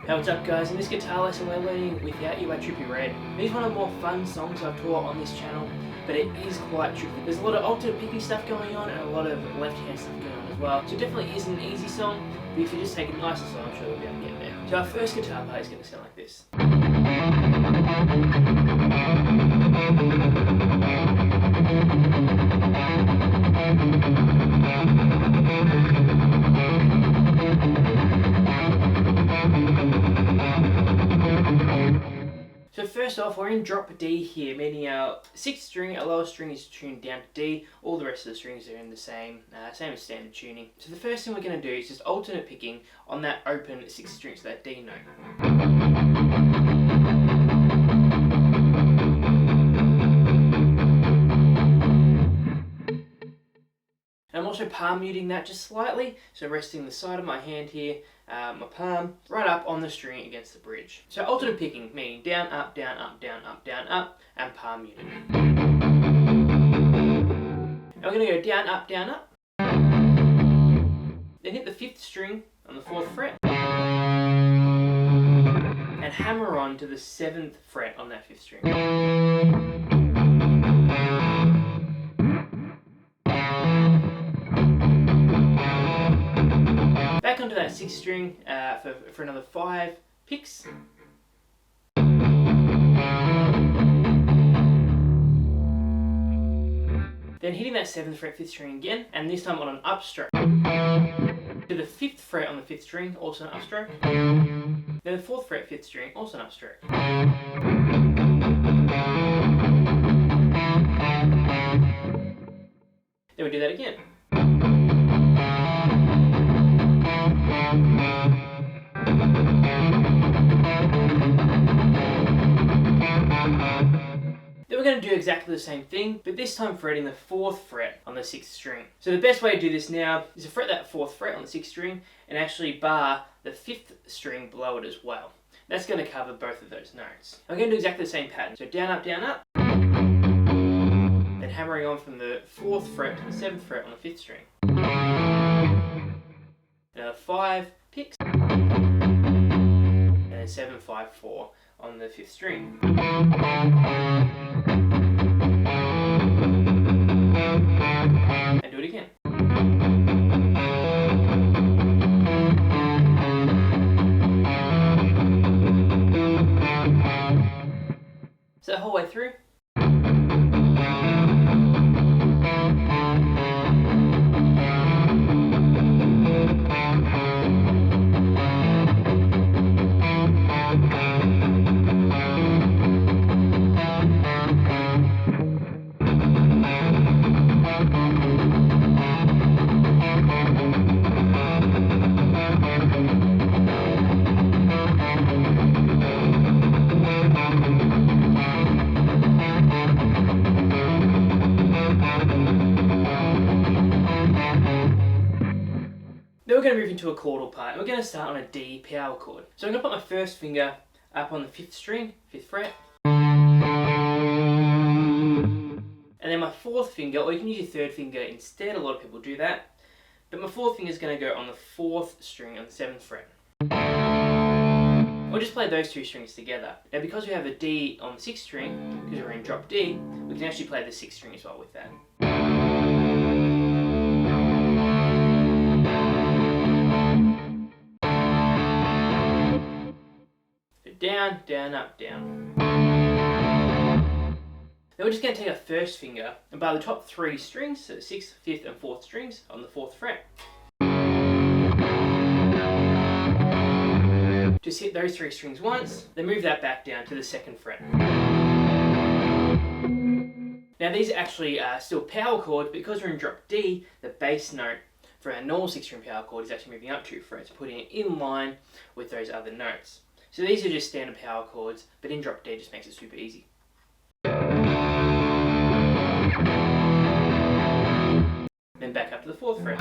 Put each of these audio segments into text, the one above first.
Hey, what's up guys? In this guitar lesson we're learning Without You by Trippie Redd. It is one of the more fun songs I've taught on this channel, but it is quite tricky. There's a lot of alternate picking stuff going on and a lot of left hand stuff going on as well. So it definitely isn't an easy song, but if you just take it nice and slow, I'm sure we'll be able to get there. So our first guitar part is going to sound like this. So first off, we're in drop D here, meaning our 6th string, our lowest string is tuned down to D. All the rest of the strings are in the same as standard tuning. So the first thing we're going to do is just alternate picking on that open 6th string, so that D note. I'm also palm muting that just slightly, so resting the side of my hand here, my palm right up on the string against the bridge. So alternate picking, meaning down, up, down, up, down, up, down, up, and palm muting. Now we're going to go down, up, then hit the 5th string on the 4th fret, and hammer on to the 7th fret on that 5th string. Back onto that 6th string for another 5 picks. Then hitting that 7th fret 5th string again, and this time on an upstroke. To the 5th fret on the 5th string, also an upstroke. Then the 4th fret 5th string, also an upstroke. Then we do that again. Then we're going to do exactly the same thing, but this time fretting the 4th fret on the 6th string. So the best way to do this now is to fret that 4th fret on the 6th string and actually bar the 5th string below it as well. That's going to cover both of those notes. I'm going to do exactly the same pattern. So down, up, then hammering on from the 4th fret to the 7th fret on the 5th string. Now 5 picks, and then 7, 5, 4 on the 5th string. And do it again. So the whole way through. Then we're going to move into a chordal part, and we're going to start on a D power chord. So I'm going to put my first finger up on the 5th string, 5th fret, and then my 4th finger, or you can use your 3rd finger instead, a lot of people do that, but my 4th finger is going to go on the 4th string on the 7th fret. We'll just play those 2 strings together. Now because we have a D on the 6th string, because we're in drop D, we can actually play the 6th string as well with that. Down, down, up, down. Then we're just going to take our first finger and bar the top 3 strings, so 6th, 5th and 4th strings on the 4th fret. Just hit those 3 strings once, then move that back down to the 2nd fret. Now these are actually still power chords, but because we're in drop D, the bass note for our normal 6th string power chord is actually moving up 2 frets, putting it in line with those other notes. So these are just standard power chords, but in drop D just makes it super easy. Then back up to the 4th fret.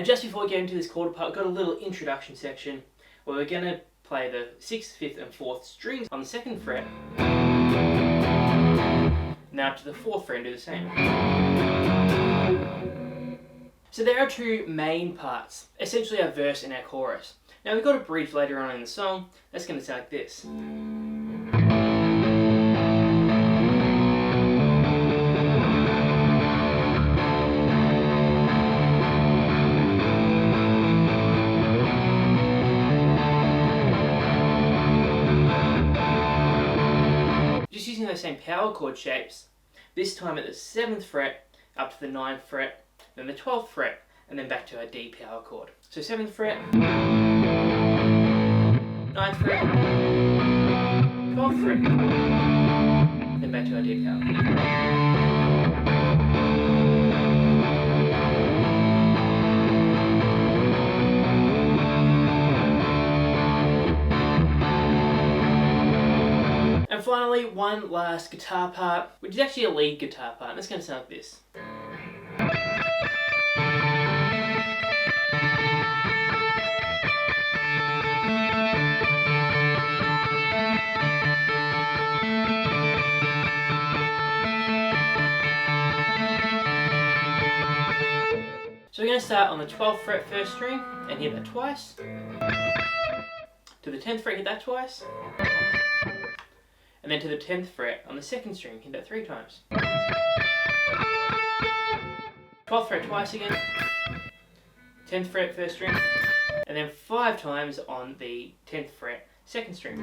just before we get into this chord part, we've got a little introduction section where we're going to play the 6th, 5th and 4th strings on the 2nd fret. Now to the 4th fret and do the same. So there are two main parts, essentially our verse and our chorus. Now we've got a bridge later on in the song that's going to sound like this. Just using those same power chord shapes, this time at the 7th fret, up to the 9th fret, then the 12th fret, and then back to our D power chord. So 7th fret, 9th fret, 12th fret, then back to our D power. And finally, one last guitar part, which is actually a lead guitar part, and it's going to sound like this. So we're going to start on the 12th fret 1st string and hit that twice. To the 10th fret, hit that twice. And then to the 10th fret on the 2nd string, hit that 3 times. 12th fret twice again. 10th fret 1st string. And then 5 times on the 10th fret 2nd string.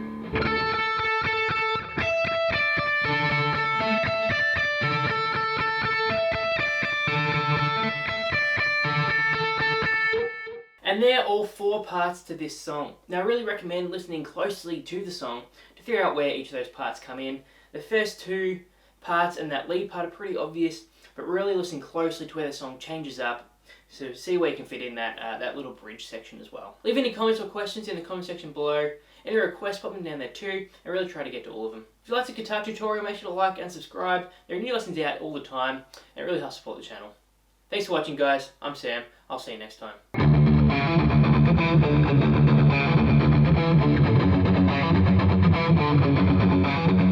And there are all 4 parts to this song. Now I really recommend listening closely to the song to figure out where each of those parts come in. The first 2 parts and that lead part are pretty obvious, but really listen closely to where the song changes up, so see where you can fit in that little bridge section as well. Leave any comments or questions in the comment section below. Any requests, pop them down there too, and really try to get to all of them. If you like the guitar tutorial, make sure to like and subscribe. There are new lessons out all the time, and it really helps support the channel. Thanks for watching guys, I'm Sam, I'll see you next time. Thank you.